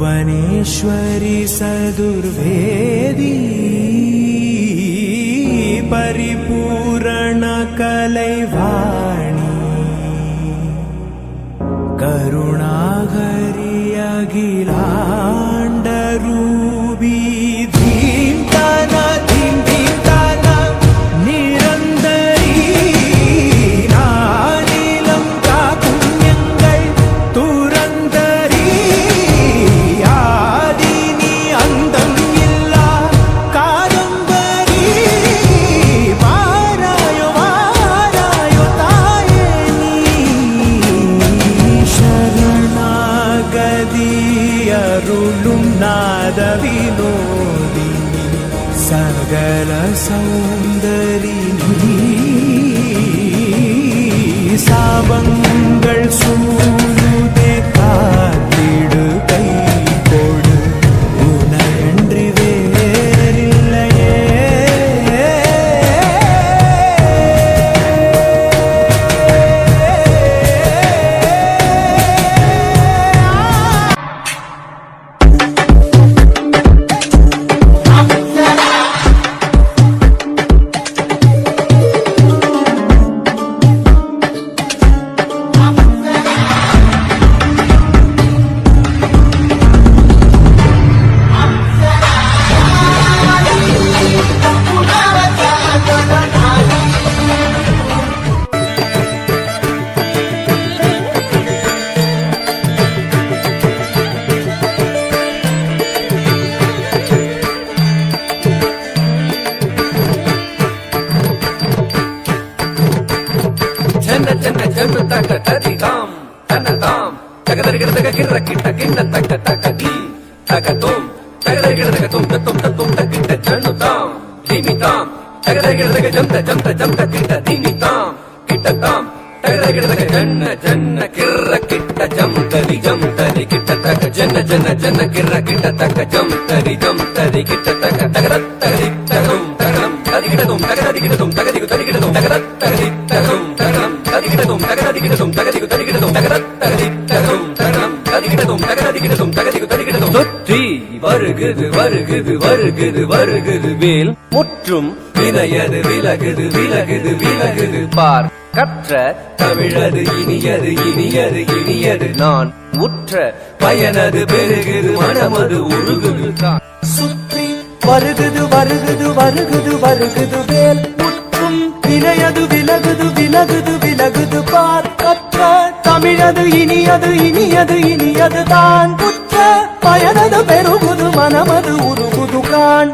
वनेश्वरी सदुर्वेदी परिपूर्ण कलैवाणी करुणाघरी अखिलाण्डरूपी धीम्ताना धीम्ताना निरन्तरी नानीलं कापुण्यங்கள் तुरन्तरी आदिनी अन्तम् इल्ला कादम्बरी वारायो वारायो ताये नी शरणागति अरुளும் नाद विनोदिनी सकल सौन्दरिणी சாபங்கள் சூழுதே காத்திடு கை கொடு உனன்றி வேறில்லையே வருகுது வருகுது வருகுது வருகுது வேல் முற்றும் வினையது விலகுது விலகுது விலகுது பார் கற்ற தமிழது இனியது இனியது இனியது நான் உற்ற பயனது பெருகுது மனமது உருகுது சுற்றி வருகுது வருகுது வருகுது வருகுது வேல் முற்றும் வினையது விலகுது விலகுது விலகுது பார் கற்ற தமிழது இனியது இனியது இனியது தான் உற்ற பயனது பெருகுது மனமது உருகுது காண்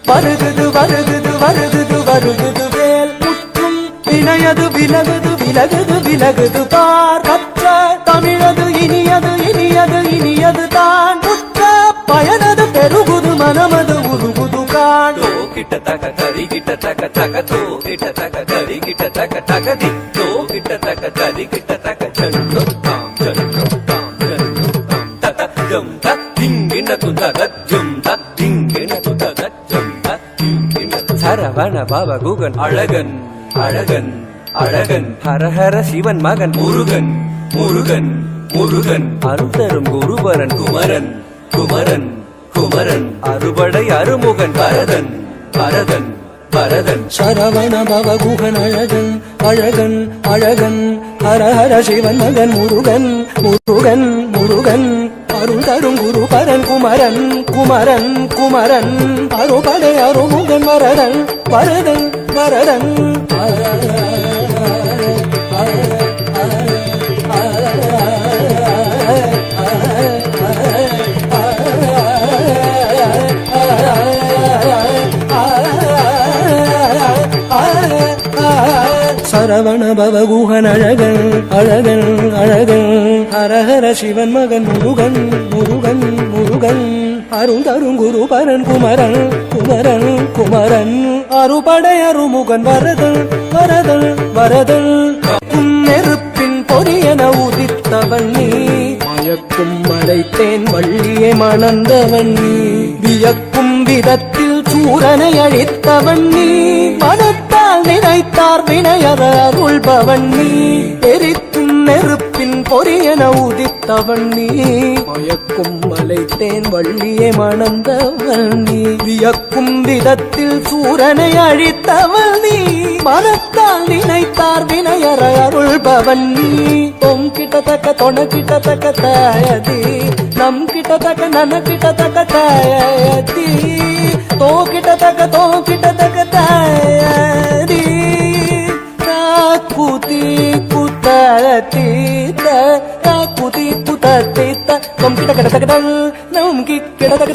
வருகுது வருகுது வருகுது வருகுது வேல் முற்றும் வினையது விலகுது விலகுது விலகுது பார் கற்ற தமிழது இனியது இனியது இனியது தான் உற்ற பயனது பெருகுது மனமது உருகுது காண் கிட்ட தக தரி கிட்ட தக தக தோ கிட்ட தக தரி கிட்ட தக தக தி தோ கிட்ட தக தரி கிட்ட தக ஜன்னு தாம் ஜன்னு தாம் ஜன்னு தாம் தத ஜம் தத் திங்கின துதத ஜம் தத் திங்கின துதத ஜம் தத் திங்கின சரவண பவ குகன் அழகன் அழகன் அழகன் ஹரஹர சிவன் மகன் முருகன் முருகன் முருகன் அருத்தரும் குருபரன் குமரன் குமரன் குமரன் அறுபடை அருமுகன் பரதன் பரதன் பரதன் சரவண பவ குகன் அழகன் அழகன் அழகன் ஹரஹர சிவன் மகன் முருகன் முருகன் முருகன் அருள் தரும் குருபரன் குமரன் குமரன் குமரன் அறுபடை அருமுகன் வரதன் வரதன் வரதன் சரவண பவ குகன் அழகன் அழகன் அழகன் ஹரஹர சிவன் மகன் முருகன் முருகன் முருகன் அருள் தரும் குருபரன் குமரன் குமரன் குமரன் அறுபடை அருமுகன் வரதன் வரதன் வரதன் நெருப்பின் பொரியன உதித்தவன் நீ மயக்கும் மலைத்தேன் வள்ளியை மணந்தவன் நீ வியக்கும் விதத்தில் சூரனை அழித்தவன் நீ மனத்தால் நினைத்தார் வினையற அருள்பவன் நீ எரிக்கும் நெருப்பின் பொரியன உதித்தவன் நீ மயக்கும் மலைத்தேன் வள்ளியை மணந்தவன் நீ வியக்கும் விதத்தில் சூரனை அழித்தவன் நீ மனத்தால் நினைத்தார் வினையற அருள்பவன் நீ தொம் கிட்டத்தக்க தொண கிட்டத்தக்க தயதி நம் கிட்டத்தக்க நன கிட்டத்தக்க தயதி தோ கிட்டத்தக்க தயதி குதி குத்தீத்த குதி குத்தீத்த தொம் கிட்ட கிட்டத்தக்க நம் கிட்டத்தக்க